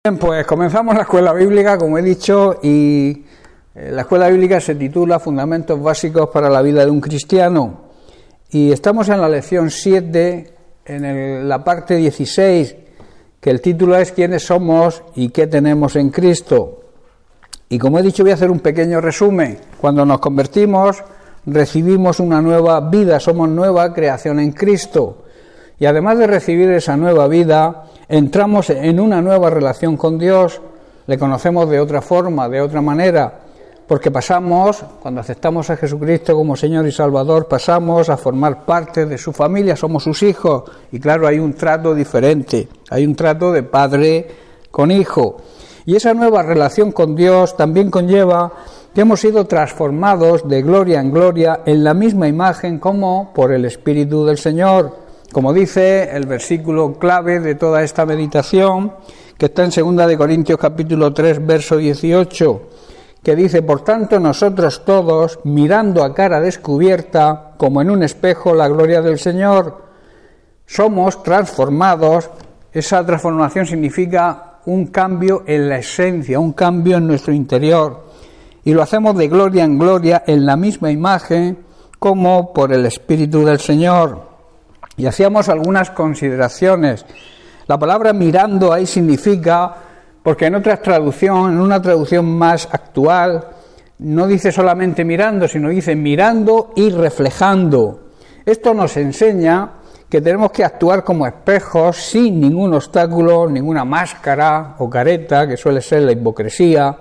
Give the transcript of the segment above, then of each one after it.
Bien, pues comenzamos la escuela bíblica, como he dicho, y la escuela bíblica se titula Fundamentos básicos para la vida de un cristiano. Y estamos en la lección 7, en la parte 16, que el título es ¿Quiénes somos y qué tenemos en Cristo? Y como he dicho, voy a hacer un pequeño resumen. Cuando nos convertimos, recibimos una nueva vida, somos nueva creación en Cristo. Y además de recibir esa nueva vida, entramos en una nueva relación con Dios, le conocemos de otra forma, de otra manera, porque pasamos, cuando aceptamos a Jesucristo como Señor y Salvador, pasamos a formar parte de su familia, somos sus hijos, y claro, hay un trato diferente, hay un trato de padre con hijo. Y esa nueva relación con Dios también conlleva que hemos sido transformados de gloria en gloria en la misma imagen como por el Espíritu del Señor. Como dice el versículo clave de toda esta meditación, que está en 2 de Corintios capítulo 3, verso 18, que dice: por tanto nosotros todos, mirando a cara descubierta, como en un espejo, la gloria del Señor, somos transformados. Esa transformación significa un cambio en la esencia, un cambio en nuestro interior, y lo hacemos de gloria en gloria en la misma imagen como por el Espíritu del Señor. Y hacíamos algunas consideraciones. La palabra mirando ahí significa, porque en otras traducciones, en una traducción más actual, no dice solamente mirando, sino dice mirando y reflejando. Esto nos enseña que tenemos que actuar como espejos sin ningún obstáculo, ninguna máscara o careta, que suele ser la hipocresía,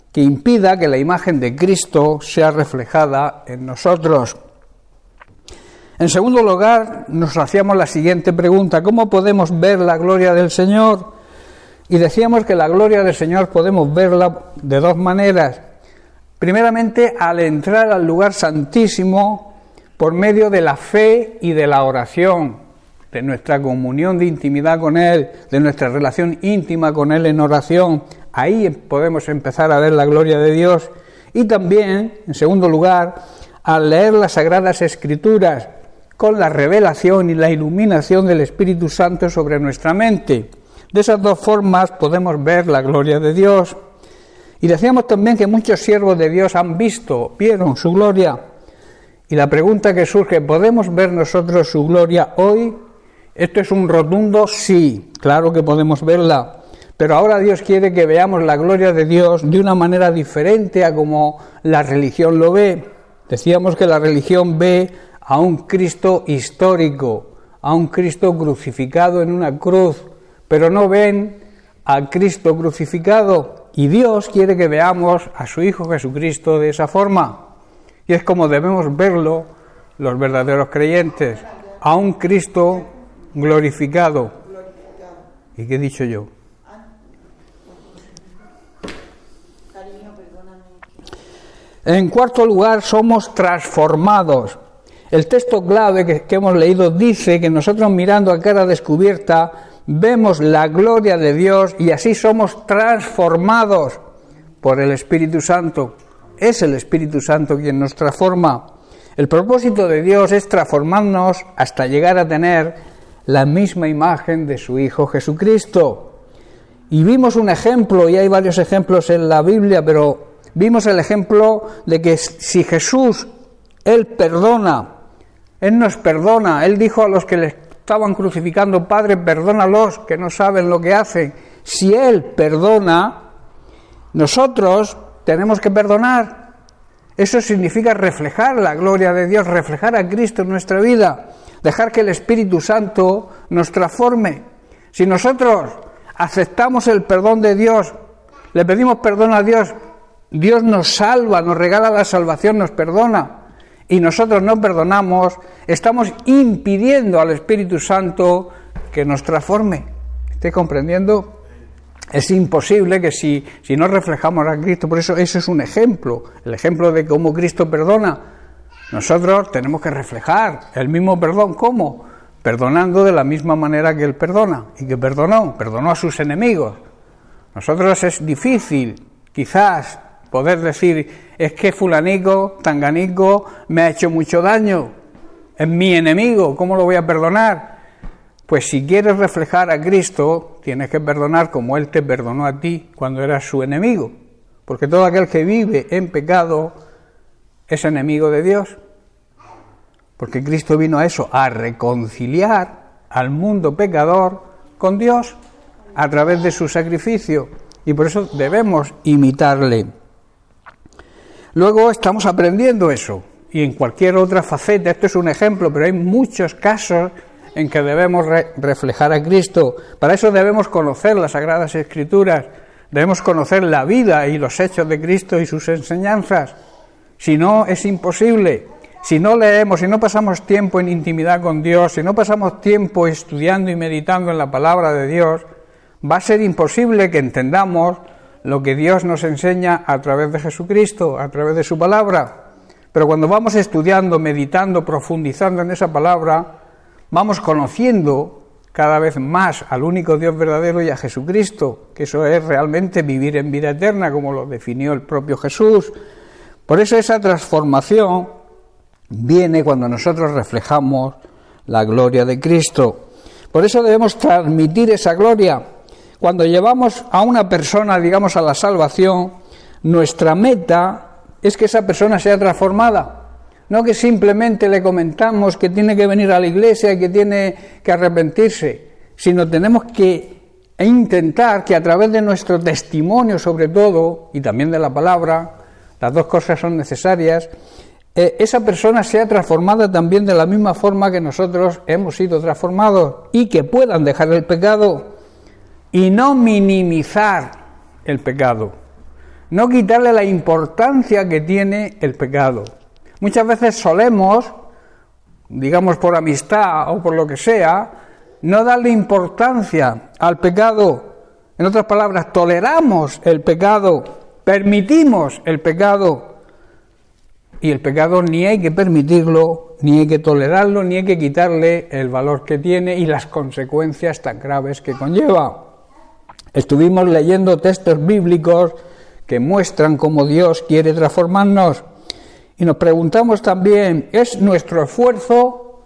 que impida que la imagen de Cristo sea reflejada en nosotros. En segundo lugar, nos hacíamos la siguiente pregunta: ¿cómo podemos ver la gloria del Señor? Y decíamos que la gloria del Señor podemos verla de dos maneras. Primeramente, al entrar al lugar santísimo por medio de la fe y de la oración, de nuestra comunión de intimidad con Él, de nuestra relación íntima con Él en oración. Ahí podemos empezar a ver la gloria de Dios. Y también, en segundo lugar, al leer las Sagradas Escrituras, con la revelación y la iluminación del Espíritu Santo sobre nuestra mente. De esas dos formas podemos ver la gloria de Dios. Y decíamos también que muchos siervos de Dios vieron su gloria. Y la pregunta que surge: ¿podemos ver nosotros su gloria hoy? Esto es un rotundo sí, claro que podemos verla. Pero ahora Dios quiere que veamos la gloria de Dios de una manera diferente a como la religión lo ve. Decíamos que la religión ve a un Cristo histórico, a un Cristo crucificado en una cruz, pero no ven a Cristo crucificado, y Dios quiere que veamos a su Hijo Jesucristo de esa forma, y es como debemos verlo los verdaderos creyentes, a un Cristo glorificado. ¿Y qué he dicho yo? En cuarto lugar, somos transformados. El texto clave que hemos leído dice que nosotros, mirando a cara descubierta, vemos la gloria de Dios y así somos transformados por el Espíritu Santo. Es el Espíritu Santo quien nos transforma. El propósito de Dios es transformarnos hasta llegar a tener la misma imagen de su Hijo Jesucristo. Y vimos un ejemplo, y hay varios ejemplos en la Biblia, pero vimos el ejemplo de que si Jesús, Él perdona, Él nos perdona. Él dijo a los que le estaban crucificando: Padre, perdónalos, que no saben lo que hacen. Si Él perdona, nosotros tenemos que perdonar. Eso significa reflejar la gloria de Dios, reflejar a Cristo en nuestra vida, dejar que el Espíritu Santo nos transforme. Si nosotros aceptamos el perdón de Dios, le pedimos perdón a Dios, Dios nos salva, nos regala la salvación, nos perdona, y nosotros no perdonamos, estamos impidiendo al Espíritu Santo que nos transforme. ¿Estáis comprendiendo? Es imposible que si no reflejamos a Cristo. Por eso es un ejemplo, el ejemplo de cómo Cristo perdona. Nosotros tenemos que reflejar el mismo perdón. ¿Cómo? Perdonando de la misma manera que Él perdona, y que perdonó a sus enemigos. Nosotros es difícil, quizás, poder decir: es que fulanico, tanganico, me ha hecho mucho daño, es mi enemigo, ¿cómo lo voy a perdonar? Pues si quieres reflejar a Cristo, tienes que perdonar como Él te perdonó a ti cuando eras su enemigo. Porque todo aquel que vive en pecado es enemigo de Dios. Porque Cristo vino a eso, a reconciliar al mundo pecador con Dios a través de su sacrificio. Y por eso debemos imitarle. Luego estamos aprendiendo eso. Y en cualquier otra faceta, esto es un ejemplo, pero hay muchos casos en que debemos reflejar a Cristo. Para eso debemos conocer las Sagradas Escrituras, debemos conocer la vida y los hechos de Cristo y sus enseñanzas. Si no, es imposible. Si no leemos, si no pasamos tiempo en intimidad con Dios, si no pasamos tiempo estudiando y meditando en la palabra de Dios, va a ser imposible que entendamos lo que Dios nos enseña a través de Jesucristo, a través de su palabra. Pero cuando vamos estudiando, meditando, profundizando en esa palabra, vamos conociendo cada vez más al único Dios verdadero y a Jesucristo, que eso es realmente vivir en vida eterna, como lo definió el propio Jesús. Por eso esa transformación viene cuando nosotros reflejamos la gloria de Cristo. Por eso debemos transmitir esa gloria. Cuando llevamos a una persona, digamos, a la salvación, nuestra meta es que esa persona sea transformada. No que simplemente le comentamos que tiene que venir a la iglesia y que tiene que arrepentirse, sino tenemos que intentar que a través de nuestro testimonio, sobre todo, y también de la palabra, las dos cosas son necesarias, esa persona sea transformada también de la misma forma que nosotros hemos sido transformados y que puedan dejar el pecado y no minimizar el pecado, no quitarle la importancia que tiene el pecado. Muchas veces solemos, digamos por amistad o por lo que sea, no darle importancia al pecado. En otras palabras, toleramos el pecado, permitimos el pecado. Y el pecado ni hay que permitirlo, ni hay que tolerarlo, ni hay que quitarle el valor que tiene y las consecuencias tan graves que conlleva. Estuvimos leyendo textos bíblicos que muestran cómo Dios quiere transformarnos. Y nos preguntamos también, ¿es nuestro esfuerzo,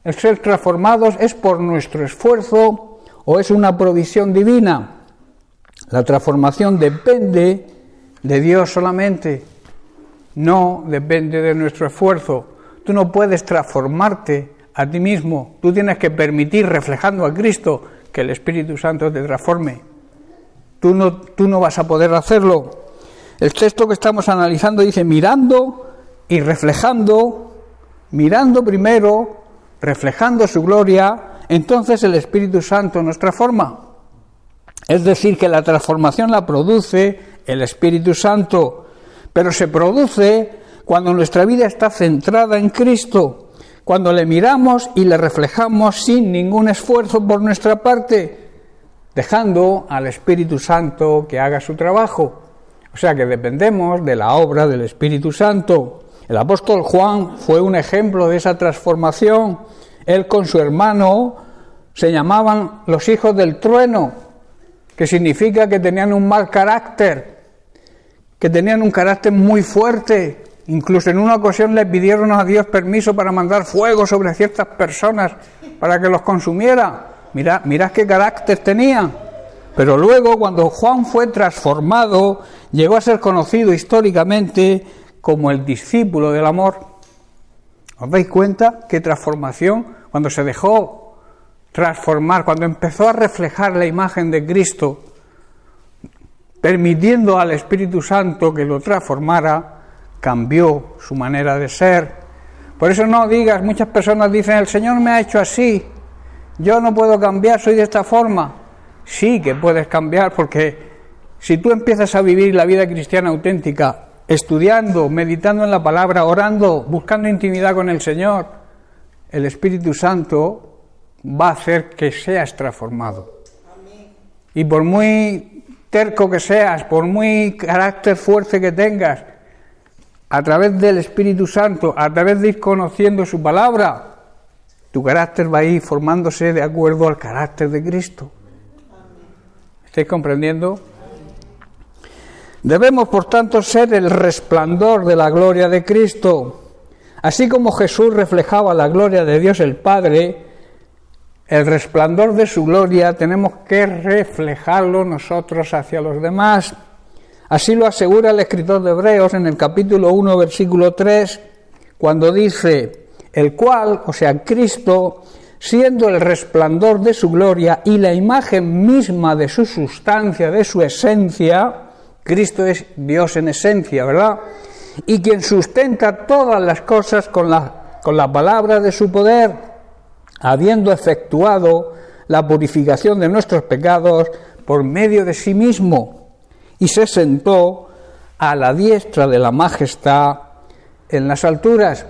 el ser transformados, es por nuestro esfuerzo o es una provisión divina? La transformación depende de Dios solamente, no depende de nuestro esfuerzo. Tú no puedes transformarte a ti mismo, tú tienes que permitir, reflejando a Cristo, que el Espíritu Santo te transforme. Tú no vas a poder hacerlo. El texto que estamos analizando dice, mirando y reflejando, mirando primero, reflejando su gloria, entonces el Espíritu Santo nos transforma. Es decir, que la transformación la produce el Espíritu Santo, pero se produce cuando nuestra vida está centrada en Cristo, cuando le miramos y le reflejamos sin ningún esfuerzo por nuestra parte, dejando al Espíritu Santo que haga su trabajo. O sea que dependemos de la obra del Espíritu Santo. El apóstol Juan fue un ejemplo de esa transformación. Él con su hermano se llamaban los hijos del trueno, que significa que tenían un mal carácter, que tenían un carácter muy fuerte. Incluso en una ocasión le pidieron a Dios permiso para mandar fuego sobre ciertas personas para que los consumiera. Mirad qué carácter tenían. Pero luego, cuando Juan fue transformado, llegó a ser conocido históricamente como el discípulo del amor. ¿Os dais cuenta qué transformación? Cuando se dejó transformar, cuando empezó a reflejar la imagen de Cristo, permitiendo al Espíritu Santo que lo transformara, cambió su manera de ser. Por eso no digas, muchas personas dicen, el Señor me ha hecho así, yo no puedo cambiar, soy de esta forma. Sí que puedes cambiar, porque si tú empiezas a vivir la vida cristiana auténtica, estudiando, meditando en la palabra, orando, buscando intimidad con el Señor, el Espíritu Santo va a hacer que seas transformado. Amén. Y por muy terco que seas, por muy carácter fuerte que tengas, a través del Espíritu Santo, a través de ir conociendo su palabra, tu carácter va a ir formándose de acuerdo al carácter de Cristo. ¿Estáis comprendiendo? Debemos, por tanto, ser el resplandor de la gloria de Cristo. Así como Jesús reflejaba la gloria de Dios el Padre, el resplandor de su gloria tenemos que reflejarlo nosotros hacia los demás. Así lo asegura el escritor de Hebreos en el capítulo 1, versículo 3, cuando dice: el cual, o sea, Cristo, siendo el resplandor de su gloria y la imagen misma de su sustancia, de su esencia, Cristo es Dios en esencia, ¿verdad? Y quien sustenta todas las cosas con la palabra de su poder, habiendo efectuado la purificación de nuestros pecados por medio de sí mismo, y se sentó a la diestra de la majestad en las alturas.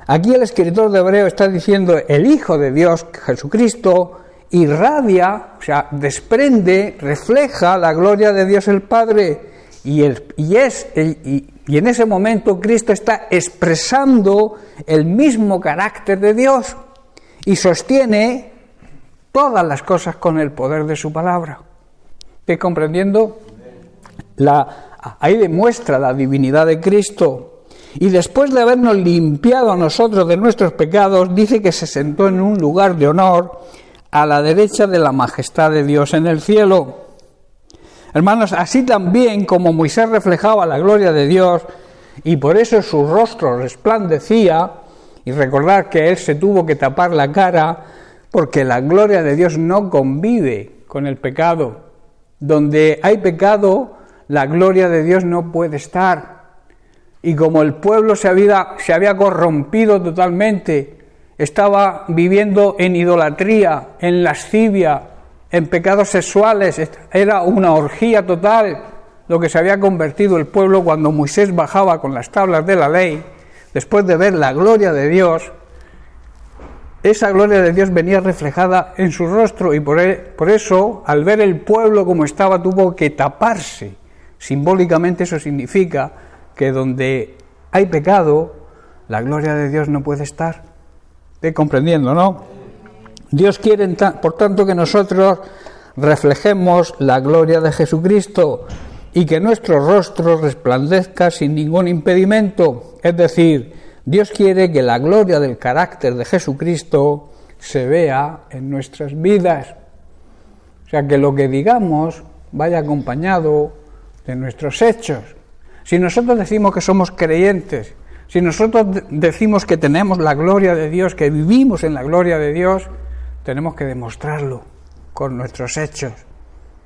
Aquí el escritor de Hebreo está diciendo: el Hijo de Dios, Jesucristo, irradia, o sea, desprende, refleja la gloria de Dios el Padre, y en ese momento Cristo está expresando el mismo carácter de Dios y sostiene todas las cosas con el poder de su palabra. ¿Estáis comprendiendo? Ahí demuestra la divinidad de Cristo. Y después de habernos limpiado a nosotros de nuestros pecados, dice que se sentó en un lugar de honor a la derecha de la majestad de Dios en el cielo. Hermanos, así también como Moisés reflejaba la gloria de Dios y por eso su rostro resplandecía, y recordar que él se tuvo que tapar la cara porque la gloria de Dios no convive con el pecado. Donde hay pecado, la gloria de Dios no puede estar. Y como el pueblo se había corrompido totalmente, estaba viviendo en idolatría, en lascivia, en pecados sexuales, era una orgía total lo que se había convertido el pueblo cuando Moisés bajaba con las tablas de la ley, después de ver la gloria de Dios. Esa gloria de Dios venía reflejada en su rostro y por eso, al ver el pueblo como estaba, tuvo que taparse. Simbólicamente eso significa que donde hay pecado, la gloria de Dios no puede estar. ¿Estoy comprendiendo, no? Dios quiere, por tanto, que nosotros reflejemos la gloria de Jesucristo y que nuestro rostro resplandezca sin ningún impedimento. Es decir, Dios quiere que la gloria del carácter de Jesucristo se vea en nuestras vidas. O sea, que lo que digamos vaya acompañado de nuestros hechos. Si nosotros decimos que somos creyentes, si nosotros decimos que tenemos la gloria de Dios, que vivimos en la gloria de Dios, tenemos que demostrarlo con nuestros hechos.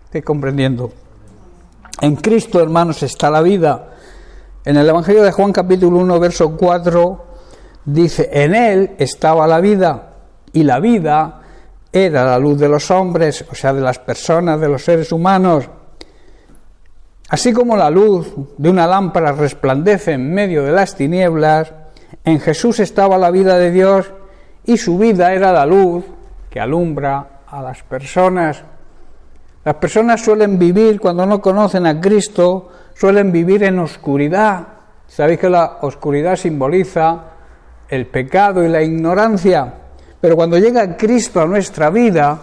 ¿Estoy comprendiendo? En Cristo, hermanos, está la vida. En el Evangelio de Juan capítulo 1, verso 4, dice: en Él estaba la vida, y la vida era la luz de los hombres, o sea, de las personas, de los seres humanos. Así como la luz de una lámpara resplandece en medio de las tinieblas, en Jesús estaba la vida de Dios, y su vida era la luz que alumbra a las personas. Las personas suelen vivir, cuando no conocen a Cristo, suelen vivir en oscuridad. Sabéis que la oscuridad simboliza el pecado y la ignorancia, pero cuando llega Cristo a nuestra vida,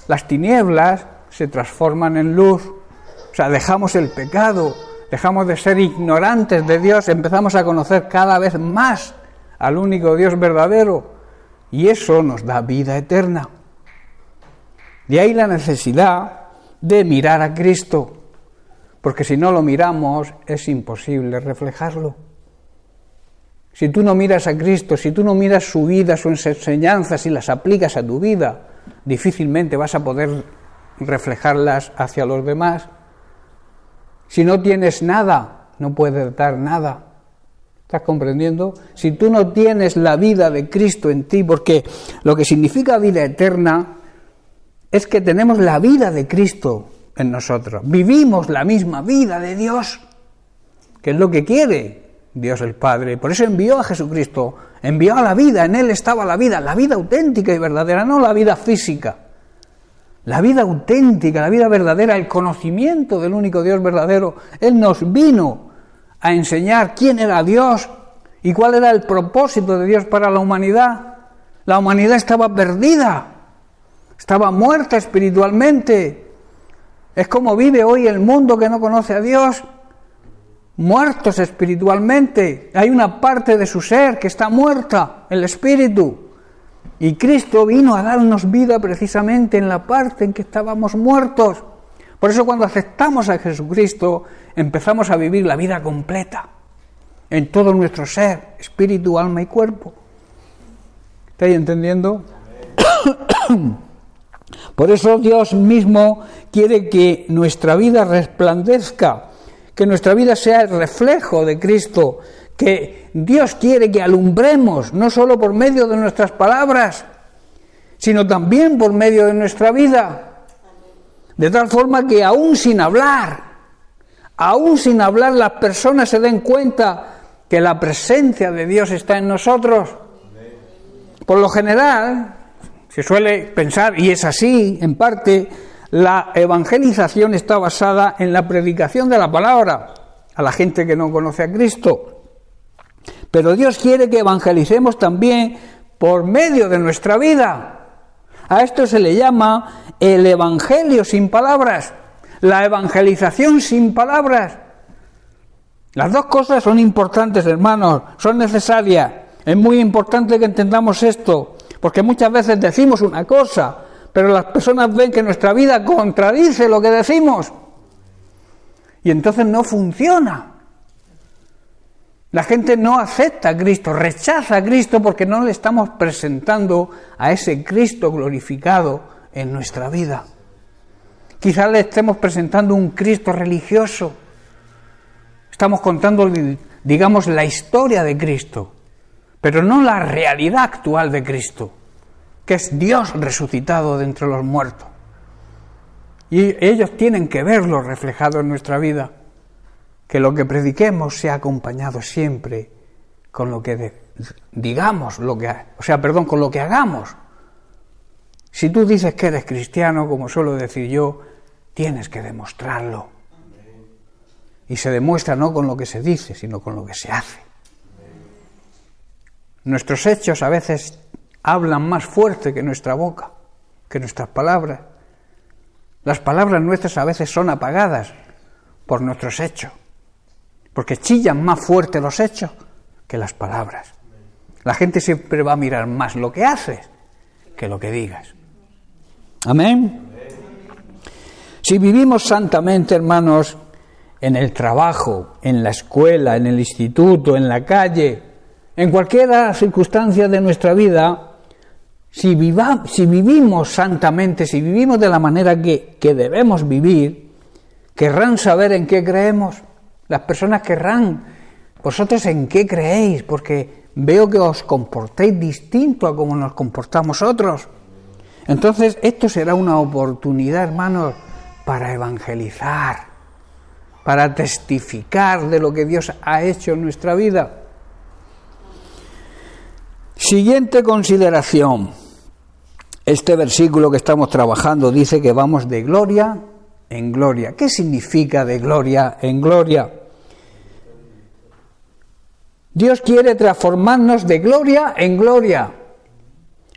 las tinieblas se transforman en luz. O sea, dejamos el pecado, dejamos de ser ignorantes de Dios, empezamos a conocer cada vez más al único Dios verdadero, y eso nos da vida eterna. De ahí la necesidad de mirar a Cristo, porque si no lo miramos es imposible reflejarlo. Si tú no miras a Cristo, si tú no miras su vida, sus enseñanzas y las aplicas a tu vida, difícilmente vas a poder reflejarlas hacia los demás. Si no tienes nada, no puedes dar nada. ¿Estás comprendiendo? Si tú no tienes la vida de Cristo en ti, porque lo que significa vida eterna es que tenemos la vida de Cristo en nosotros. Vivimos la misma vida de Dios, que es lo que quiere Dios el Padre. Por eso envió a Jesucristo, envió a la vida, en Él estaba la vida auténtica y verdadera, no la vida física. La vida auténtica, la vida verdadera, el conocimiento del único Dios verdadero. Él nos vino a enseñar quién era Dios y cuál era el propósito de Dios para la humanidad. La humanidad estaba perdida, estaba muerta espiritualmente. Es como vive hoy el mundo que no conoce a Dios, muertos espiritualmente. Hay una parte de su ser que está muerta, el espíritu. Y Cristo vino a darnos vida precisamente en la parte en que estábamos muertos. Por eso cuando aceptamos a Jesucristo, empezamos a vivir la vida completa, en todo nuestro ser, espíritu, alma y cuerpo. ¿Estáis entendiendo? Por eso Dios mismo quiere que nuestra vida resplandezca, que nuestra vida sea el reflejo de Cristo, que Dios quiere que alumbremos, no solo por medio de nuestras palabras, sino también por medio de nuestra vida. De tal forma que aún sin hablar, las personas se den cuenta que la presencia de Dios está en nosotros. Por lo general, se suele pensar, y es así en parte, la evangelización está basada en la predicación de la palabra a la gente que no conoce a Cristo. Pero Dios quiere que evangelicemos también por medio de nuestra vida. A esto se le llama el evangelio sin palabras, la evangelización sin palabras. Las dos cosas son importantes, hermanos, son necesarias. Es muy importante que entendamos esto, porque muchas veces decimos una cosa, pero las personas ven que nuestra vida contradice lo que decimos. Y entonces no funciona. La gente no acepta a Cristo, rechaza a Cristo porque no le estamos presentando a ese Cristo glorificado en nuestra vida. Quizás le estemos presentando un Cristo religioso. Estamos contando, digamos, la historia de Cristo, pero no la realidad actual de Cristo, que es Dios resucitado de entre los muertos. Y ellos tienen que verlo reflejado en nuestra vida. Que lo que prediquemos sea acompañado siempre con lo que digamos, con lo que hagamos. Si tú dices que eres cristiano, como suelo decir yo, tienes que demostrarlo. Y se demuestra no con lo que se dice, sino con lo que se hace. Nuestros hechos a veces hablan más fuerte que nuestra boca, que nuestras palabras. Las palabras nuestras a veces son apagadas por nuestros hechos, porque chillan más fuerte los hechos que las palabras. La gente siempre va a mirar más lo que haces que lo que digas. Amén. Si vivimos santamente, hermanos, en el trabajo, en la escuela, en el instituto, en la calle, en cualquier circunstancia de nuestra vida, si vivimos santamente, si vivimos de la manera que debemos vivir, querrán saber en qué creemos. Las personas querrán, vosotros en qué creéis, porque veo que os comportéis distinto a como nos comportamos otros. Entonces, esto será una oportunidad, hermanos, para evangelizar, para testificar de lo que Dios ha hecho en nuestra vida. Siguiente consideración. Este versículo que estamos trabajando dice que vamos de gloria en gloria. ¿Qué significa de gloria en gloria? Dios quiere transformarnos de gloria en gloria.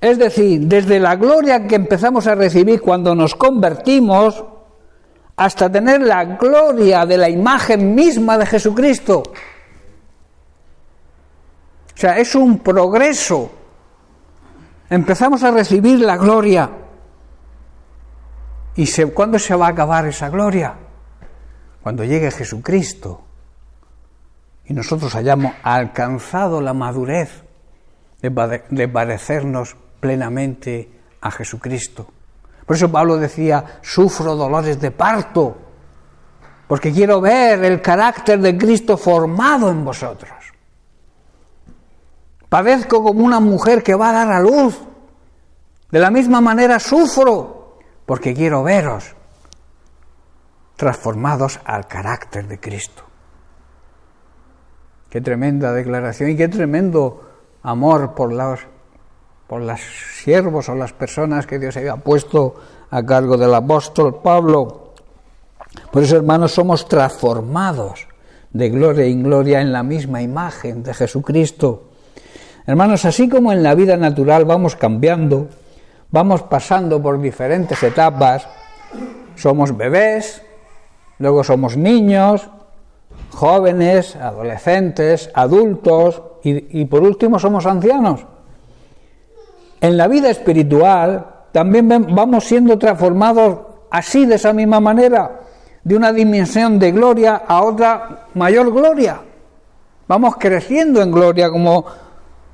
Es decir, desde la gloria que empezamos a recibir cuando nos convertimos hasta tener la gloria de la imagen misma de Jesucristo. O sea, es un progreso. Empezamos a recibir la gloria. ¿Y cuándo se va a acabar esa gloria? Cuando llegue Jesucristo y nosotros hayamos alcanzado la madurez de parecernos plenamente a Jesucristo. Por eso Pablo decía, sufro dolores de parto, porque quiero ver el carácter de Cristo formado en vosotros. Padezco como una mujer que va a dar a luz. De la misma manera sufro, porque quiero veros transformados al carácter de Cristo. Qué tremenda declaración y qué tremendo amor por los siervos o las personas que Dios había puesto a cargo del apóstol Pablo. Por eso, hermanos, somos transformados de gloria en gloria en la misma imagen de Jesucristo. Hermanos, así como en la vida natural vamos cambiando, vamos pasando por diferentes etapas, somos bebés, luego somos niños, jóvenes, adolescentes, adultos y por último somos ancianos. en la vida espiritual también vamos siendo transformados así, de esa misma manera, de una dimensión de gloria a otra mayor gloria. Vamos creciendo en gloria, como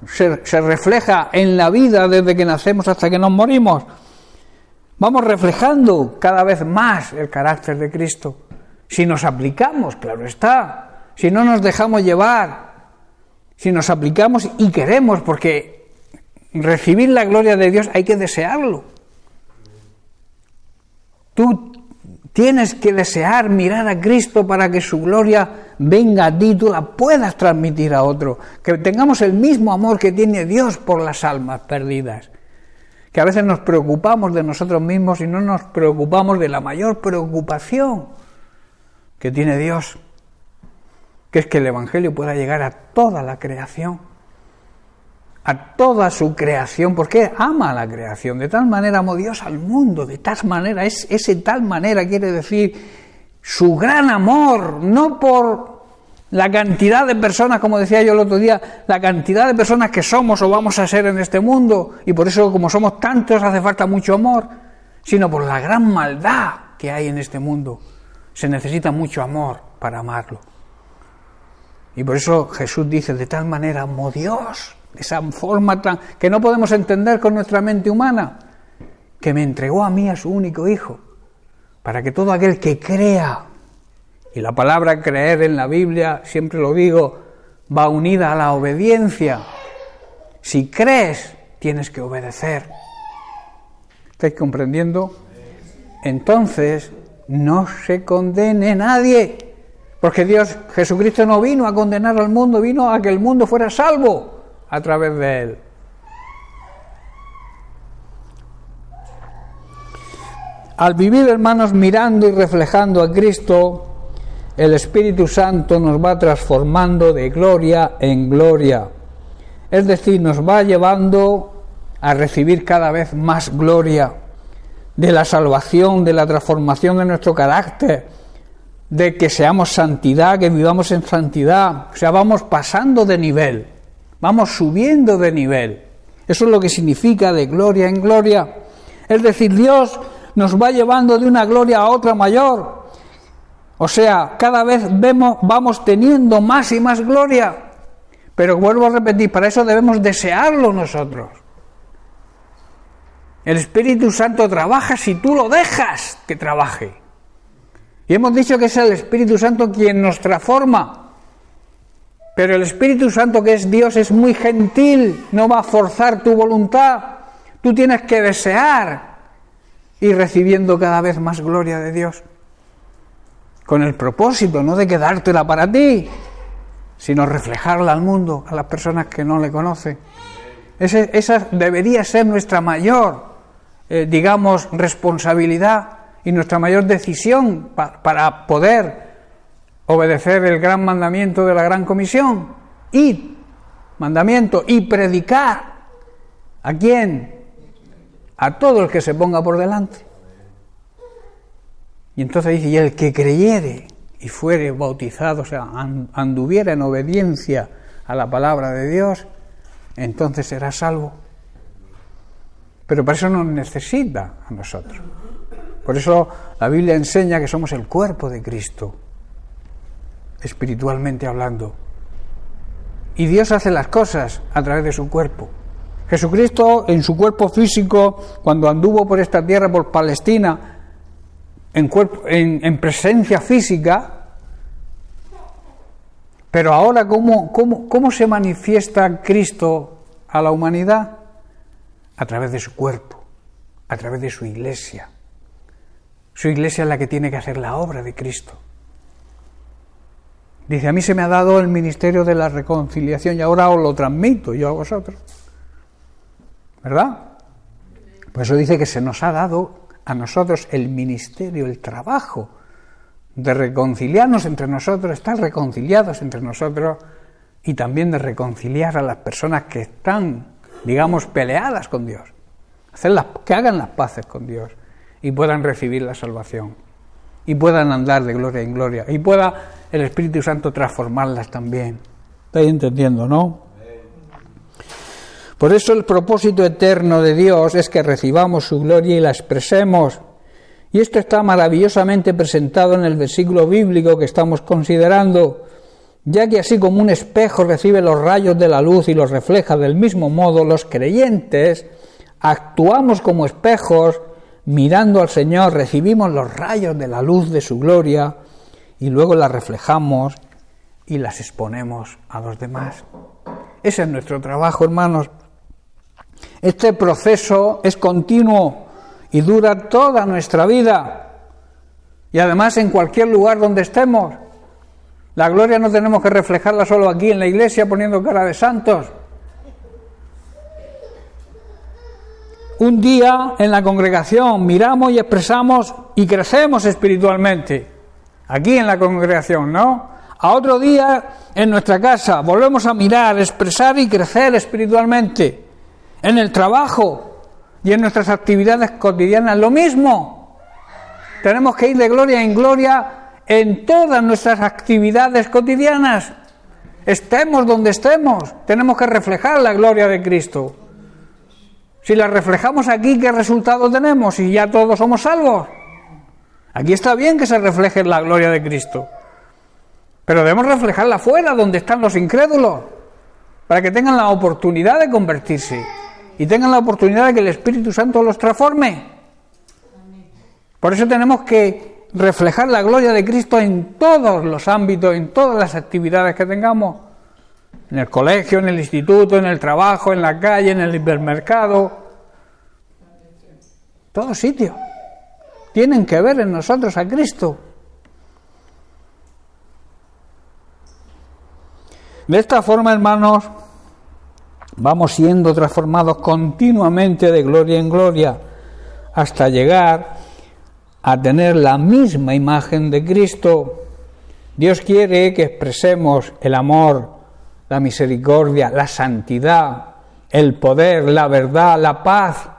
se refleja en la vida desde que nacemos hasta que nos morimos. Vamos reflejando cada vez más el carácter de Cristo. Si nos aplicamos, claro está, si no nos dejamos llevar, si nos aplicamos y queremos, porque recibir la gloria de Dios hay que desearlo. Tú tienes que desear mirar a Cristo para que su gloria venga a ti, tú la puedas transmitir a otro, que tengamos el mismo amor que tiene Dios por las almas perdidas, que a veces nos preocupamos de nosotros mismos y no nos preocupamos de la mayor preocupación que tiene Dios, que es que el Evangelio pueda llegar a toda la creación, a toda su creación, porque ama a la creación. De tal manera amó Dios al mundo, de tal manera, ese tal manera quiere decir su gran amor, no por la cantidad de personas, como decía yo el otro día, la cantidad de personas que somos o vamos a ser en este mundo, y por eso como somos tantos hace falta mucho amor, sino por la gran maldad que hay en este mundo. Se necesita mucho amor para amarlo. Y por eso Jesús dice, de tal manera amó Dios, de esa forma que no podemos entender con nuestra mente humana, que me entregó a mí a su único Hijo, para que todo aquel que crea, y la palabra creer en la Biblia, siempre lo digo, va unida a la obediencia. Si crees, tienes que obedecer. ¿Estáis comprendiendo? Entonces, no se condene nadie, porque Jesucristo no vino a condenar al mundo, vino a que el mundo fuera salvo a través de él. Al vivir, hermanos, mirando y reflejando a Cristo, el Espíritu Santo nos va transformando de gloria en gloria. Es decir, nos va llevando a recibir cada vez más gloria de la salvación, de la transformación de nuestro carácter, de que seamos santidad, que vivamos en santidad. O sea, vamos pasando de nivel, vamos subiendo de nivel. Eso es lo que significa de gloria en gloria. Es decir, Dios nos va llevando de una gloria a otra mayor. O sea, cada vez vamos teniendo más y más gloria. Pero vuelvo a repetir, para eso debemos desearlo nosotros. El Espíritu Santo trabaja si tú lo dejas que trabaje. Y hemos dicho que es el Espíritu Santo quien nos transforma. Pero el Espíritu Santo, que es Dios, es muy gentil, no va a forzar tu voluntad. Tú tienes que desear ir recibiendo cada vez más gloria de Dios. Con el propósito no de quedártela para ti, sino reflejarla al mundo, a las personas que no le conocen. Esa debería ser nuestra mayor, responsabilidad y nuestra mayor decisión para poder obedecer el gran mandamiento de la gran comisión. Y mandamiento y predicar. ¿A quién? A todo el que se ponga por delante. Y entonces dice, y el que creyere y fuere bautizado, o sea, anduviera en obediencia a la palabra de Dios, entonces será salvo. Pero para eso nos necesita a nosotros. Por eso la Biblia enseña que somos el cuerpo de Cristo, espiritualmente hablando. Y Dios hace las cosas a través de su cuerpo. Jesucristo, en su cuerpo físico, cuando anduvo por esta tierra, por Palestina, en presencia física, pero ahora ¿cómo se manifiesta Cristo a la humanidad? A través de su cuerpo, a través de su iglesia. Su iglesia es la que tiene que hacer la obra de Cristo. Dice, a mí se me ha dado el ministerio de la reconciliación y ahora os lo transmito yo a vosotros. ¿Verdad? Por eso dice que se nos ha dado a nosotros el ministerio, el trabajo de reconciliarnos entre nosotros, estar reconciliados entre nosotros y también de reconciliar a las personas que están, peleadas con Dios, que hagan las paces con Dios y puedan recibir la salvación y puedan andar de gloria en gloria y pueda el Espíritu Santo transformarlas también. ¿Estáis entendiendo, no? Por eso el propósito eterno de Dios es que recibamos su gloria y la expresemos. Y esto está maravillosamente presentado en el versículo bíblico que estamos considerando, ya que así como un espejo recibe los rayos de la luz y los refleja del mismo modo, los creyentes actuamos como espejos, mirando al Señor, recibimos los rayos de la luz de su gloria y luego las reflejamos y las exponemos a los demás. Ese es nuestro trabajo, hermanos. Este proceso es continuo y dura toda nuestra vida. Y además en cualquier lugar donde estemos. La gloria no tenemos que reflejarla solo aquí en la iglesia poniendo cara de santos. Un día en la congregación miramos y expresamos y crecemos espiritualmente. Aquí en la congregación, ¿no? A otro día en nuestra casa volvemos a mirar, expresar y crecer espiritualmente. En el trabajo y en nuestras actividades cotidianas lo mismo. Tenemos que ir de gloria en gloria en todas nuestras actividades cotidianas. Estemos donde estemos, tenemos que reflejar la gloria de Cristo. Si la reflejamos aquí, ¿qué resultado tenemos? Si ya todos somos salvos. Aquí está bien que se refleje la gloria de Cristo. Pero debemos reflejarla fuera, donde están los incrédulos, para que tengan la oportunidad de convertirse y tengan la oportunidad de que el Espíritu Santo los transforme. Por eso tenemos que reflejar la gloria de Cristo en todos los ámbitos, en todas las actividades que tengamos. En el colegio, en el instituto, en el trabajo, en la calle, en el hipermercado. Todos sitios. Tienen que ver en nosotros a Cristo. De esta forma, hermanos, vamos siendo transformados continuamente de gloria en gloria hasta llegar a tener la misma imagen de Cristo. Dios quiere que expresemos el amor, la misericordia, la santidad, el poder, la verdad, la paz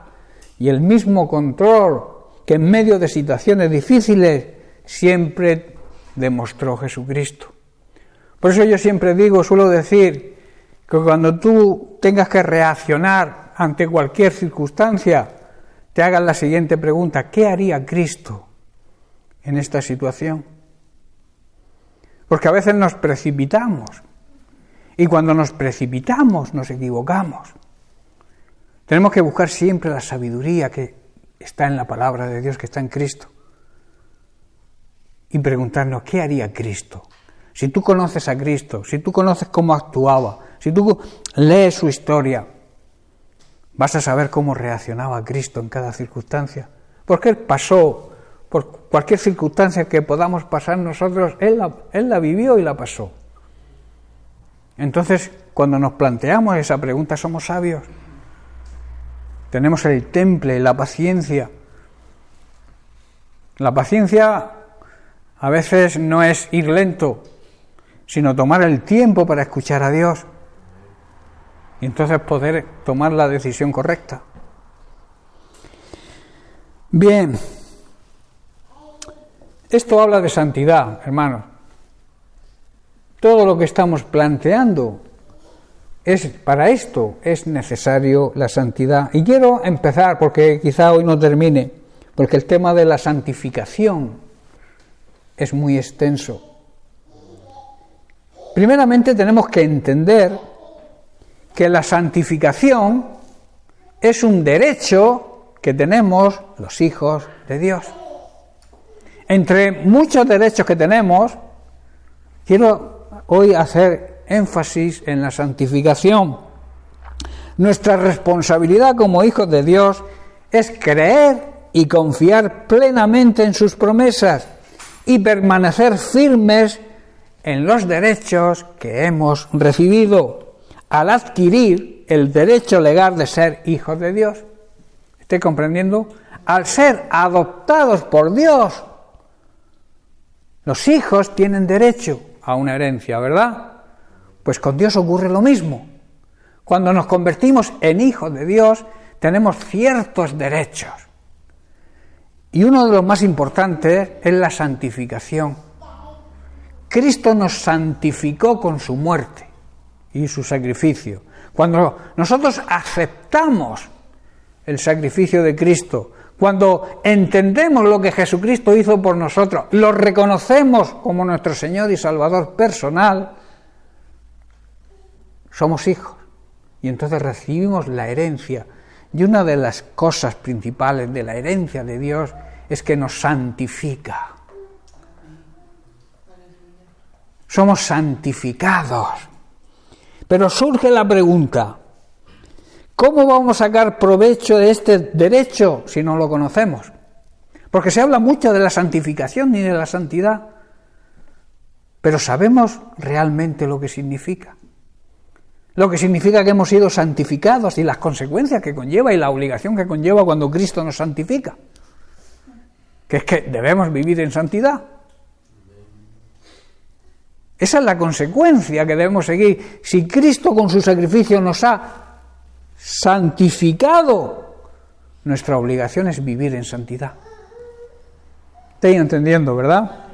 y el mismo control que en medio de situaciones difíciles siempre demostró Jesucristo. Por eso yo siempre suelo decir que cuando tú tengas que reaccionar ante cualquier circunstancia, te hagas la siguiente pregunta: ¿qué haría Cristo en esta situación? Porque a veces nos precipitamos, y cuando nos precipitamos nos equivocamos. Tenemos que buscar siempre la sabiduría que está en la palabra de Dios, que está en Cristo, y preguntarnos: ¿qué haría Cristo? Si tú conoces a Cristo, si tú conoces cómo actuaba, si tú lees su historia, vas a saber cómo reaccionaba Cristo en cada circunstancia. Porque Él pasó por cualquier circunstancia que podamos pasar nosotros, Él la vivió y la pasó. Entonces, cuando nos planteamos esa pregunta, somos sabios. Tenemos el temple, la paciencia. La paciencia a veces no es ir lento, sino tomar el tiempo para escuchar a Dios y entonces poder tomar la decisión correcta. Bien, esto habla de santidad, hermanos. Todo lo que estamos planteando para esto es necesario la santidad. Y quiero empezar, porque quizá hoy no termine, porque el tema de la santificación es muy extenso. Primeramente tenemos que entender que la santificación es un derecho que tenemos los hijos de Dios. Entre muchos derechos que tenemos, quiero hoy hacer énfasis en la santificación. Nuestra responsabilidad como hijos de Dios es creer y confiar plenamente en sus promesas y permanecer firmes en los derechos que hemos recibido al adquirir el derecho legal de ser hijos de Dios. ¿Estoy comprendiendo? Al ser adoptados por Dios, los hijos tienen derecho a una herencia, ¿verdad? Pues con Dios ocurre lo mismo. Cuando nos convertimos en hijos de Dios, tenemos ciertos derechos. Y uno de los más importantes es la santificación. Cristo nos santificó con su muerte. y su sacrificio. Cuando nosotros aceptamos el sacrificio de Cristo, cuando entendemos lo que Jesucristo hizo por nosotros, lo reconocemos como nuestro Señor y Salvador personal, somos hijos. Y entonces recibimos la herencia. Y una de las cosas principales de la herencia de Dios es que nos santifica. Somos santificados. Pero surge la pregunta, ¿cómo vamos a sacar provecho de este derecho si no lo conocemos? Porque se habla mucho de la santificación y de la santidad, pero ¿sabemos realmente lo que significa? Lo que significa que hemos sido santificados y las consecuencias que conlleva y la obligación que conlleva cuando Cristo nos santifica, que es que debemos vivir en santidad. Esa es la consecuencia que debemos seguir. Si Cristo con su sacrificio nos ha santificado, nuestra obligación es vivir en santidad. ¿Estáis entendiendo, verdad?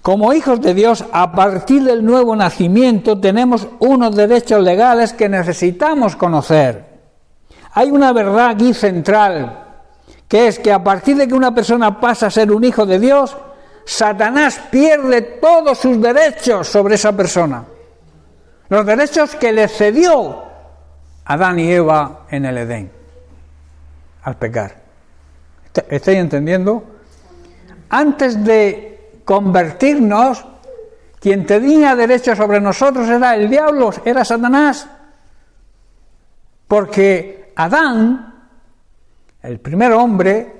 Como hijos de Dios, a partir del nuevo nacimiento, tenemos unos derechos legales que necesitamos conocer. Hay una verdad aquí central, que es que a partir de que una persona pasa a ser un hijo de Dios, Satanás pierde todos sus derechos sobre esa persona. Los derechos que le cedió Adán y Eva en el Edén, al pecar. ¿Estáis entendiendo? Antes de convertirnos, quien tenía derecho sobre nosotros era el diablo, era Satanás. Porque Adán, el primer hombre,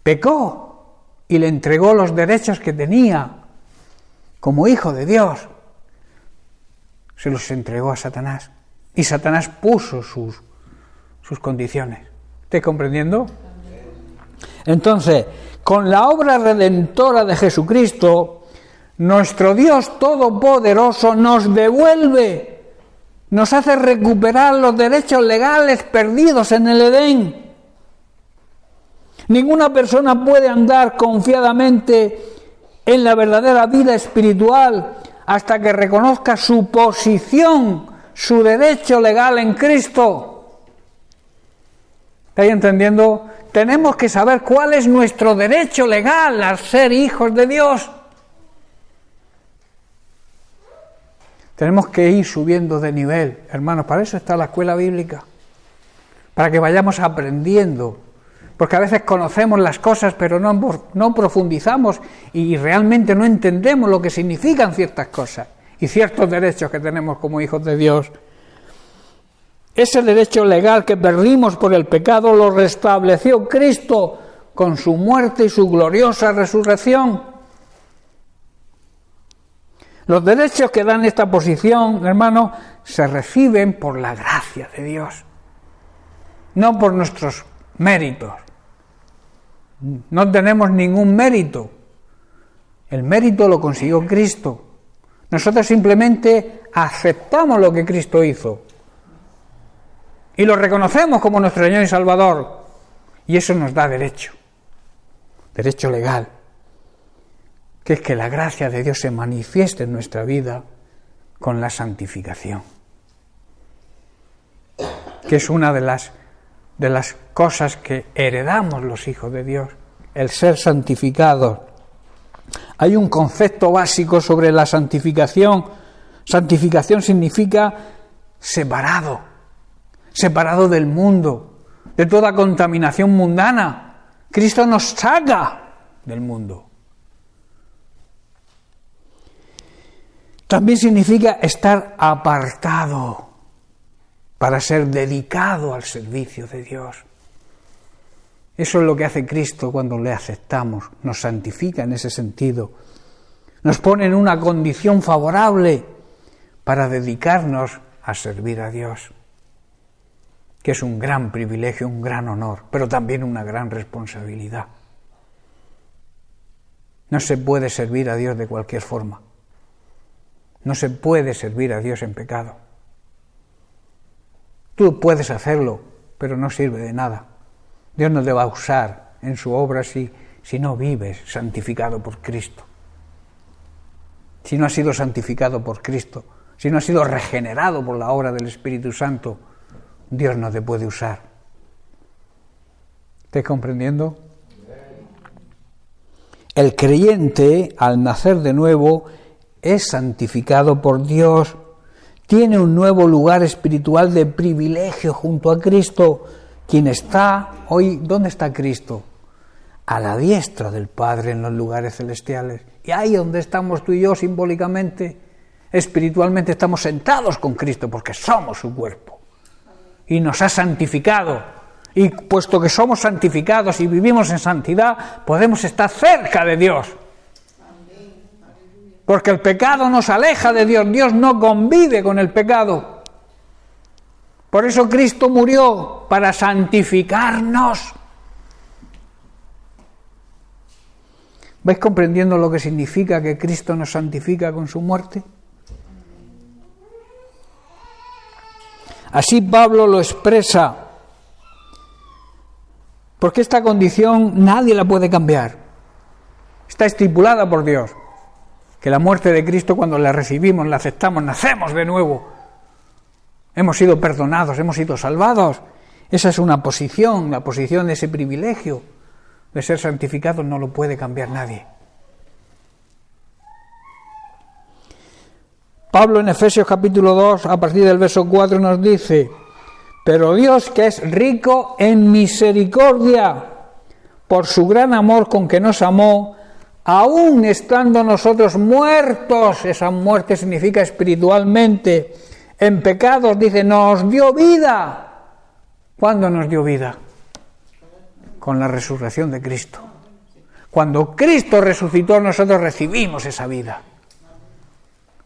pecó y le entregó los derechos que tenía como hijo de Dios. Se los entregó a Satanás. Y Satanás puso sus condiciones. ¿Estáis comprendiendo? Entonces, con la obra redentora de Jesucristo, nuestro Dios Todopoderoso nos devuelve, nos hace recuperar los derechos legales perdidos en el Edén. Ninguna persona puede andar confiadamente en la verdadera vida espiritual hasta que reconozca su posición, su derecho legal en Cristo. ¿Estáis entendiendo? Tenemos que saber cuál es nuestro derecho legal al ser hijos de Dios. Tenemos que ir subiendo de nivel, hermanos, para eso está la escuela bíblica, para que vayamos aprendiendo, porque a veces conocemos las cosas pero no profundizamos y realmente no entendemos lo que significan ciertas cosas y ciertos derechos que tenemos como hijos de Dios. Ese derecho legal que perdimos por el pecado lo restableció Cristo con su muerte y su gloriosa resurrección. Los derechos que dan esta posición, hermano, se reciben por la gracia de Dios, no por nuestros méritos. No tenemos ningún mérito. El mérito lo consiguió Cristo. Nosotros simplemente aceptamos lo que Cristo hizo y lo reconocemos como nuestro Señor y Salvador, y eso nos da derecho legal, que es que la gracia de Dios se manifieste en nuestra vida con la santificación, que es una de las cosas que heredamos los hijos de Dios, el ser santificados. Hay un concepto básico sobre la santificación. Santificación significa separado del mundo, de toda contaminación mundana. Cristo nos saca del mundo. También significa estar apartado para ser dedicado al servicio de Dios. Eso es lo que hace Cristo cuando le aceptamos, nos santifica en ese sentido. Nos pone en una condición favorable para dedicarnos a servir a Dios, que es un gran privilegio, un gran honor, pero también una gran responsabilidad. No se puede servir a Dios de cualquier forma. No se puede servir a Dios en pecado. Tú puedes hacerlo, pero no sirve de nada. Dios no te va a usar en su obra si no vives santificado por Cristo. si no has sido santificado por Cristo, si no has sido regenerado por la obra del Espíritu Santo, Dios no te puede usar. ¿Estás comprendiendo? El creyente, al nacer de nuevo, es santificado por Dios, tiene un nuevo lugar espiritual de privilegio junto a Cristo, quien está hoy, ¿dónde está Cristo? A la diestra del Padre en los lugares celestiales. Y ahí donde estamos tú y yo simbólicamente, espiritualmente estamos sentados con Cristo porque somos su cuerpo. Y nos ha santificado. Y puesto que somos santificados y vivimos en santidad, podemos estar cerca de Dios. Porque el pecado nos aleja de Dios. Dios no convive con el pecado. Por eso Cristo murió, para santificarnos. ¿Vais comprendiendo lo que significa que Cristo nos santifica con su muerte? Así Pablo lo expresa, porque esta condición nadie la puede cambiar. Está estipulada por Dios, que la muerte de Cristo, cuando la recibimos, la aceptamos, nacemos de nuevo. Hemos sido perdonados, hemos sido salvados. Esa es una posición, la posición de ese privilegio de ser santificados no lo puede cambiar nadie. Pablo en Efesios capítulo 2, a partir del verso 4 nos dice: pero Dios, que es rico en misericordia, por su gran amor con que nos amó, aún estando nosotros muertos, esa muerte significa espiritualmente, en pecados, dice, nos dio vida. ¿Cuándo nos dio vida? Con la resurrección de Cristo. Cuando Cristo resucitó, nosotros recibimos esa vida.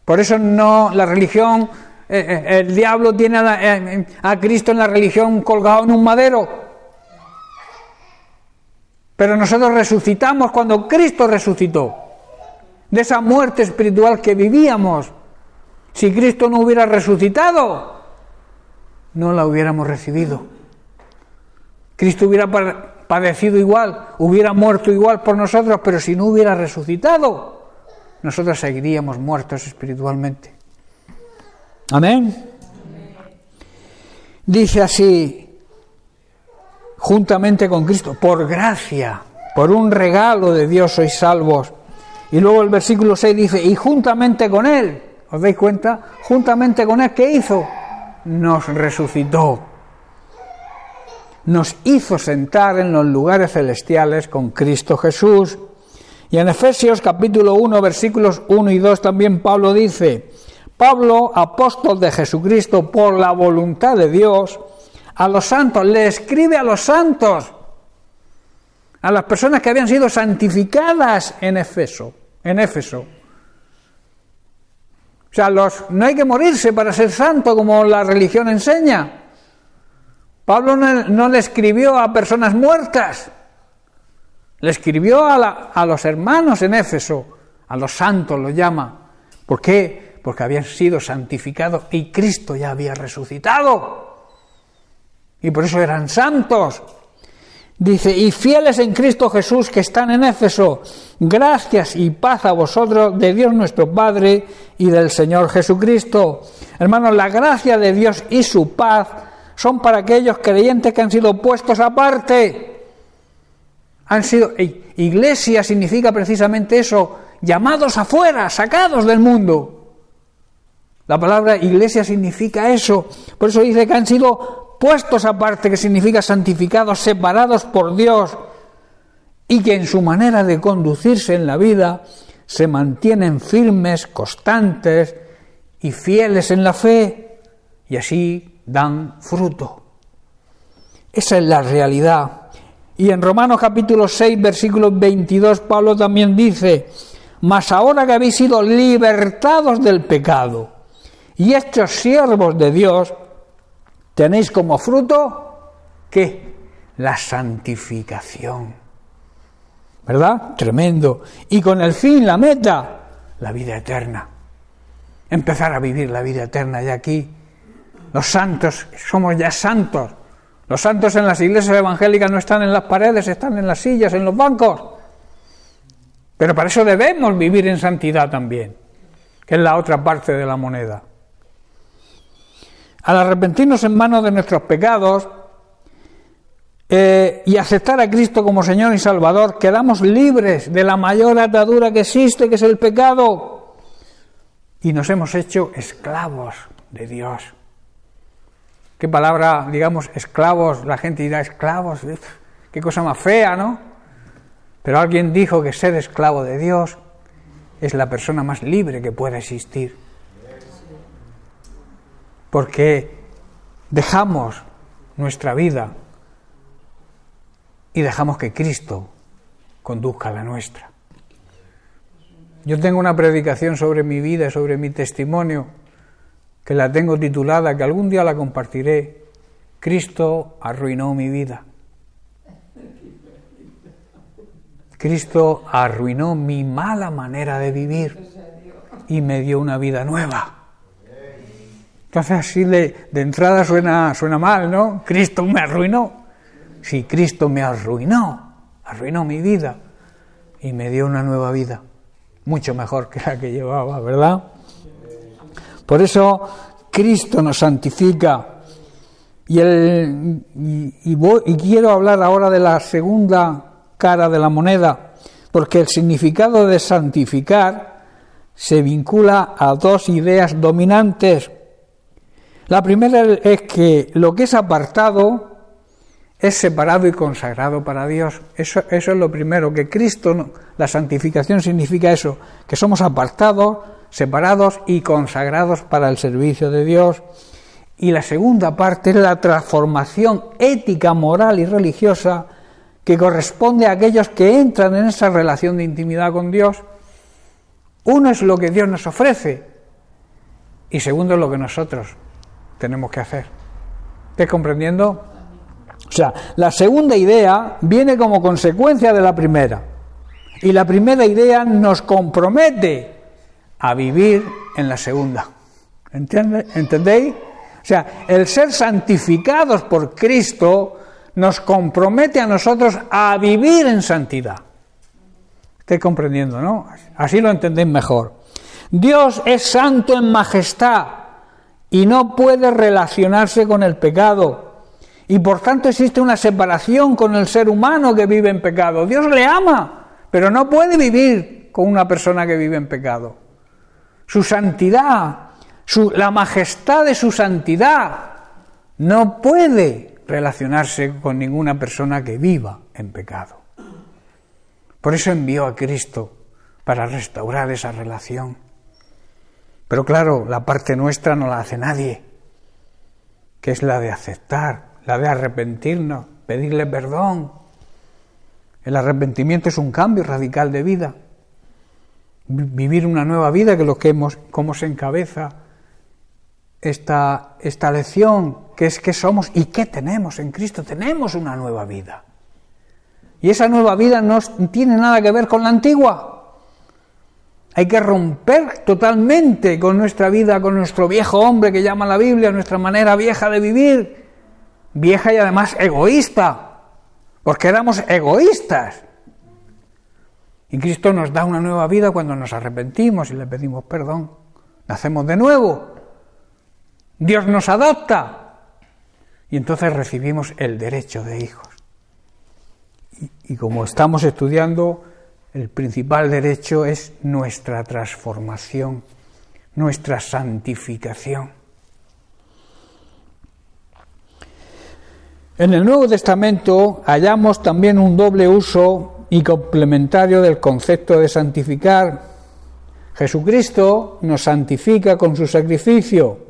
Por eso no la religión, el diablo tiene a Cristo en la religión colgado en un madero. Pero nosotros resucitamos cuando Cristo resucitó. De esa muerte espiritual que vivíamos. Si Cristo no hubiera resucitado, no la hubiéramos recibido. Cristo hubiera padecido igual, hubiera muerto igual por nosotros, pero si no hubiera resucitado, nosotros seguiríamos muertos espiritualmente. Amén. Dice así, juntamente con Cristo, por gracia, por un regalo de Dios sois salvos. Y luego el versículo 6 dice, y juntamente con Él, ¿os dais cuenta? Juntamente con Él, ¿qué hizo? Nos resucitó. Nos hizo sentar en los lugares celestiales con Cristo Jesús. Y en Efesios capítulo 1, versículos 1 y 2 también Pablo dice, Pablo, apóstol de Jesucristo por la voluntad de Dios, a los santos, le escribe a los santos, a las personas que habían sido santificadas en Éfeso. O sea, no hay que morirse para ser santo como la religión enseña. Pablo no le escribió a personas muertas, le escribió a los hermanos en Éfeso, a los santos lo llama. ¿Por qué? Porque habían sido santificados y Cristo ya había resucitado. Y por eso eran santos. Dice, y fieles en Cristo Jesús que están en Éfeso, gracias y paz a vosotros de Dios nuestro Padre y del Señor Jesucristo. Hermanos, la gracia de Dios y su paz son para aquellos creyentes que han sido puestos aparte. Han sido, iglesia significa precisamente eso, llamados afuera, sacados del mundo. La palabra iglesia significa eso. Por eso dice que han sido puestos aparte, que significa santificados, separados por Dios, y que en su manera de conducirse en la vida se mantienen firmes, constantes y fieles en la fe, y así dan fruto. Esa es la realidad. Y en Romanos capítulo 6, versículo 22, Pablo también dice, mas ahora que habéis sido libertados del pecado y hechos siervos de Dios, tenéis como fruto, ¿qué? La santificación. ¿Verdad? Tremendo. Y con el fin, la meta, la vida eterna. Empezar a vivir la vida eterna ya aquí. Los santos, somos ya santos. Los santos en las iglesias evangélicas no están en las paredes, están en las sillas, en los bancos. Pero para eso debemos vivir en santidad también. que es la otra parte de la moneda. Al arrepentirnos en manos de nuestros pecados y aceptar a Cristo como Señor y Salvador, quedamos libres de la mayor atadura que existe, que es el pecado, y nos hemos hecho esclavos de Dios. ¿Qué palabra, digamos, esclavos? La gente dirá, esclavos, qué cosa más fea, ¿no? Pero alguien dijo que ser esclavo de Dios es la persona más libre que pueda existir. Porque dejamos nuestra vida y dejamos que Cristo conduzca la nuestra. Yo tengo una predicación sobre mi vida, sobre mi testimonio, que la tengo titulada, que algún día la compartiré, Cristo arruinó mi vida. Cristo arruinó mi mala manera de vivir y me dio una vida nueva. Entonces así de entrada suena mal, ¿no? Cristo me arruinó. Sí, Cristo me arruinó mi vida y me dio una nueva vida, mucho mejor que la que llevaba, ¿verdad? Por eso Cristo nos santifica. Y quiero hablar ahora de la segunda cara de la moneda, porque el significado de santificar se vincula a dos ideas dominantes. La primera es que lo que es apartado es separado y consagrado para Dios. Eso es lo primero, que Cristo, la santificación significa eso, que somos apartados, separados y consagrados para el servicio de Dios. Y la segunda parte es la transformación ética, moral y religiosa que corresponde a aquellos que entran en esa relación de intimidad con Dios. Uno es lo que Dios nos ofrece y segundo es lo que nosotros tenemos que hacer. ¿Estás comprendiendo? O sea, la segunda idea viene como consecuencia de la primera. Y la primera idea nos compromete a vivir en la segunda. ¿Entendéis? O sea, el ser santificados por Cristo nos compromete a nosotros a vivir en santidad. ¿Estáis comprendiendo, no? Así lo entendéis mejor. Dios es santo en majestad y no puede relacionarse con el pecado. Y por tanto existe una separación con el ser humano que vive en pecado. Dios le ama, pero no puede vivir con una persona que vive en pecado. Su santidad, la majestad de su santidad, no puede relacionarse con ninguna persona que viva en pecado. Por eso envió a Cristo para restaurar esa relación. Pero claro, la parte nuestra no la hace nadie, que es la de aceptar, la de arrepentirnos, pedirle perdón. El arrepentimiento es un cambio radical de vida. Vivir una nueva vida, que es lo que cómo se encabeza esta lección, que es qué somos y qué tenemos en Cristo. Tenemos una nueva vida. Y esa nueva vida no tiene nada que ver con la antigua. Hay que romper totalmente con nuestra vida, con nuestro viejo hombre que llama la Biblia, nuestra manera vieja de vivir. Vieja y además egoísta, porque éramos egoístas. Y Cristo nos da una nueva vida cuando nos arrepentimos y le pedimos perdón. Nacemos de nuevo. Dios nos adopta. Y entonces recibimos el derecho de hijos. Y como estamos estudiando, el principal derecho es nuestra transformación, nuestra santificación. En el Nuevo Testamento hallamos también un doble uso y complementario del concepto de santificar. Jesucristo nos santifica con su sacrificio,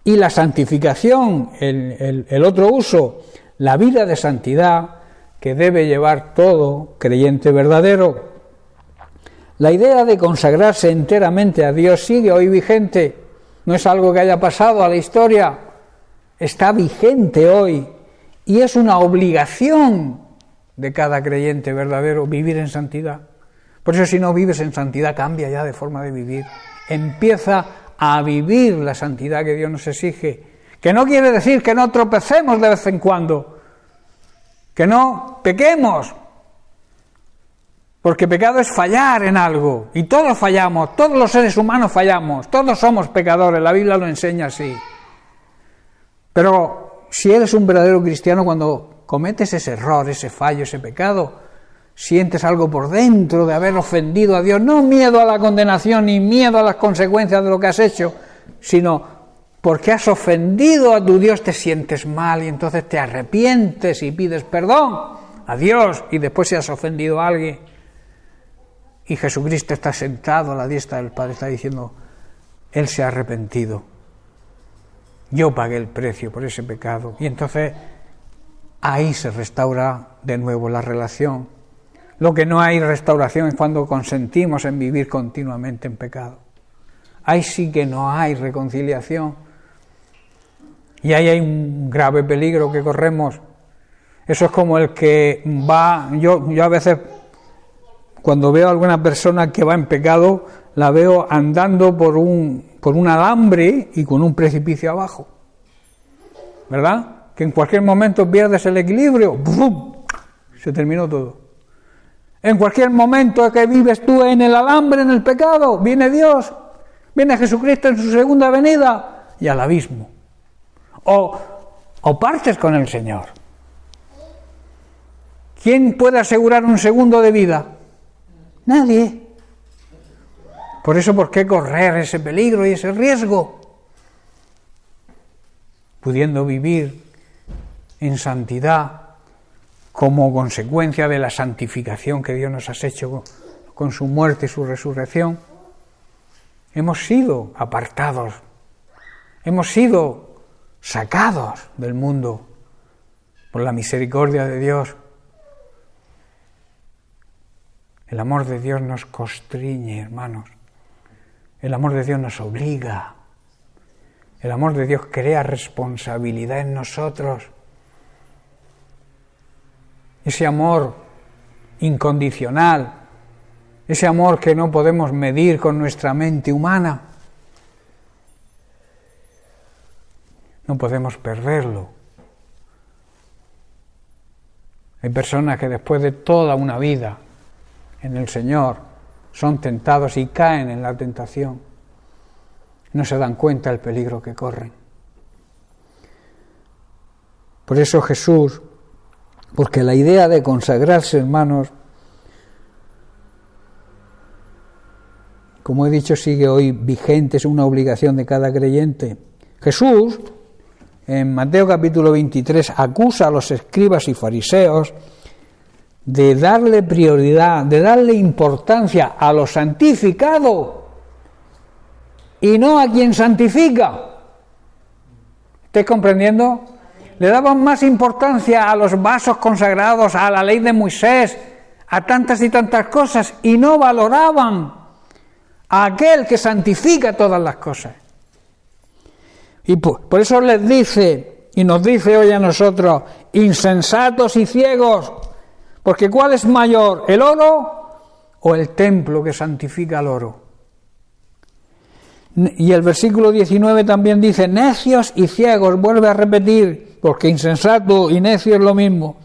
y la santificación, el otro uso, la vida de santidad que debe llevar todo creyente verdadero. La idea de consagrarse enteramente a Dios sigue hoy vigente, no es algo que haya pasado a la historia, está vigente hoy. Y es una obligación de cada creyente verdadero vivir en santidad. Por eso si no vives en santidad, cambia ya de forma de vivir. Empieza a vivir la santidad que Dios nos exige. Que no quiere decir que no tropecemos de vez en cuando, que no pequemos, Porque pecado es fallar en algo, y todos fallamos, todos los seres humanos fallamos, todos somos pecadores, la Biblia lo enseña así. Pero si eres un verdadero cristiano, cuando cometes ese error, ese fallo, ese pecado, sientes algo por dentro de haber ofendido a Dios, no miedo a la condenación ni miedo a las consecuencias de lo que has hecho, sino porque has ofendido a tu Dios, te sientes mal y entonces te arrepientes y pides perdón a Dios, y después si has ofendido a alguien y Jesucristo está sentado a la diestra del Padre, está diciendo, Él se ha arrepentido, yo pagué el precio por ese pecado, y entonces ahí se restaura de nuevo la relación. Lo que no hay restauración es cuando consentimos en vivir continuamente en pecado. Ahí sí que no hay reconciliación. Y ahí hay un grave peligro que corremos. Eso es como el que va... Yo a veces, cuando veo a alguna persona que va en pecado, la veo andando por un alambre y con un precipicio abajo. ¿Verdad? Que en cualquier momento pierdes el equilibrio. ¡Bum! Se terminó todo. En cualquier momento que vives tú en el alambre, en el pecado, viene Dios, viene Jesucristo en su segunda venida y al abismo. O partes con el Señor. ¿Quién puede asegurar un segundo de vida? Nadie. Por eso, ¿por qué correr ese peligro y ese riesgo? Pudiendo vivir en santidad, como consecuencia de la santificación que Dios nos ha hecho con su muerte y su resurrección, hemos sido apartados, hemos sido sacados del mundo por la misericordia de Dios. El amor de Dios nos constriñe, hermanos. El amor de Dios nos obliga. El amor de Dios crea responsabilidad en nosotros. Ese amor incondicional, ese amor que no podemos medir con nuestra mente humana, no podemos perderlo. Hay personas que después de toda una vida en el Señor son tentados y caen en la tentación. No se dan cuenta del peligro que corren. Por eso Jesús, porque la idea de consagrarse, hermanos, como he dicho, sigue hoy vigente, es una obligación de cada creyente. Jesús, en Mateo capítulo 23, acusa a los escribas y fariseos de darle prioridad, de darle importancia a lo santificado y no a quien santifica. ¿Estáis comprendiendo? Le daban más importancia a los vasos consagrados, a la ley de Moisés, a tantas y tantas cosas, y no valoraban a aquel que santifica todas las cosas. Y por eso les dice, y nos dice hoy a nosotros, insensatos y ciegos, porque ¿cuál es mayor, el oro o el templo que santifica el oro? Y el versículo 19 también dice, necios y ciegos, vuelve a repetir, porque insensato y necio es lo mismo.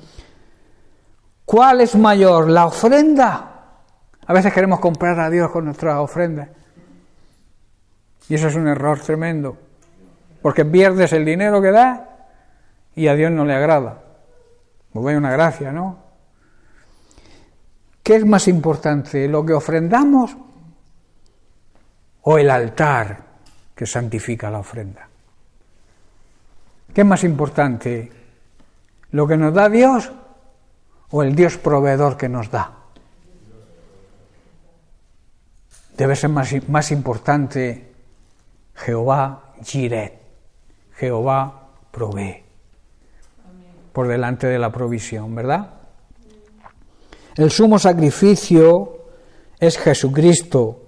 ¿Cuál es mayor, la ofrenda? A veces queremos comprar a Dios con nuestras ofrendas. Y eso es un error tremendo, porque pierdes el dinero que das y a Dios no le agrada. Pues vaya una gracia, ¿no? ¿Qué es más importante, lo que ofrendamos o el altar que santifica la ofrenda? ¿Qué es más importante, lo que nos da Dios o el Dios proveedor que nos da? Debe ser más importante Jehová Jireh, Jehová provee, por delante de la provisión, ¿verdad? El sumo sacrificio es Jesucristo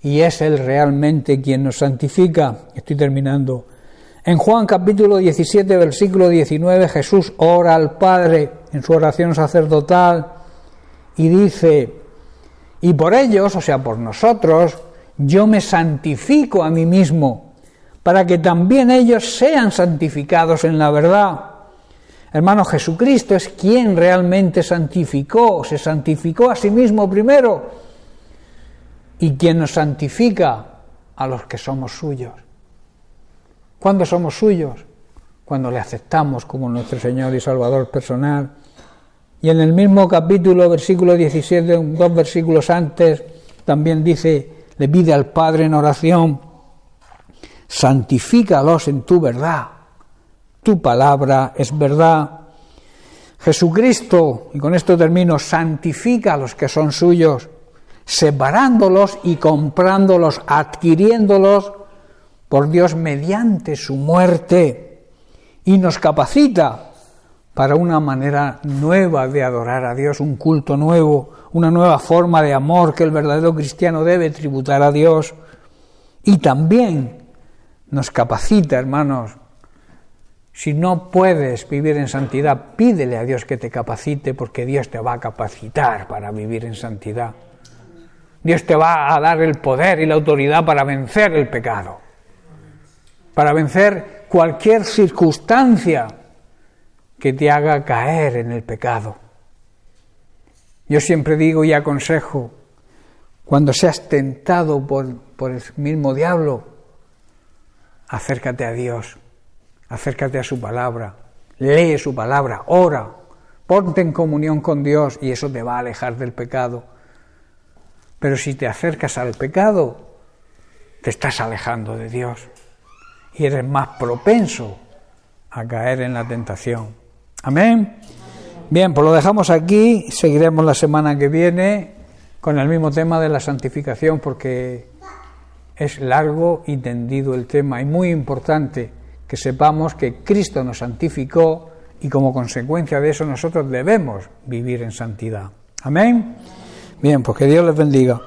y es Él realmente quien nos santifica. Estoy terminando. En Juan capítulo 17, versículo 19, Jesús ora al Padre en su oración sacerdotal y dice, y por ellos, o sea, por nosotros, yo me santifico a mí mismo, para que también ellos sean santificados en la verdad. Hermano, Jesucristo es quien realmente santificó, se santificó a sí mismo primero, y quien nos santifica a los que somos suyos. ¿Cuándo somos suyos? Cuando le aceptamos como nuestro Señor y Salvador personal. Y en el mismo capítulo, versículo 17, 2 versículos antes, también dice, le pide al Padre en oración, santifícalos en tu verdad, tu palabra es verdad. Jesucristo, y con esto termino, santifica a los que son suyos, separándolos y comprándolos, adquiriéndolos por Dios mediante su muerte, y nos capacita para una manera nueva de adorar a Dios, un culto nuevo, una nueva forma de amor que el verdadero cristiano debe tributar a Dios. Y también nos capacita, hermanos. Si no puedes vivir en santidad, pídele a Dios que te capacite, porque Dios te va a capacitar para vivir en santidad. Dios te va a dar el poder y la autoridad para vencer el pecado, para vencer cualquier circunstancia que te haga caer en el pecado. Yo siempre digo y aconsejo, cuando seas tentado por el mismo diablo, acércate a Dios, acércate a su palabra, lee su palabra, ora, ponte en comunión con Dios y eso te va a alejar del pecado. Pero si te acercas al pecado, te estás alejando de Dios y eres más propenso a caer en la tentación. Amén. Bien, pues lo dejamos aquí, seguiremos la semana que viene con el mismo tema de la santificación, porque es largo y tendido el tema y muy importante que sepamos que Cristo nos santificó y como consecuencia de eso nosotros debemos vivir en santidad. Amén. Bien, pues que Dios les bendiga.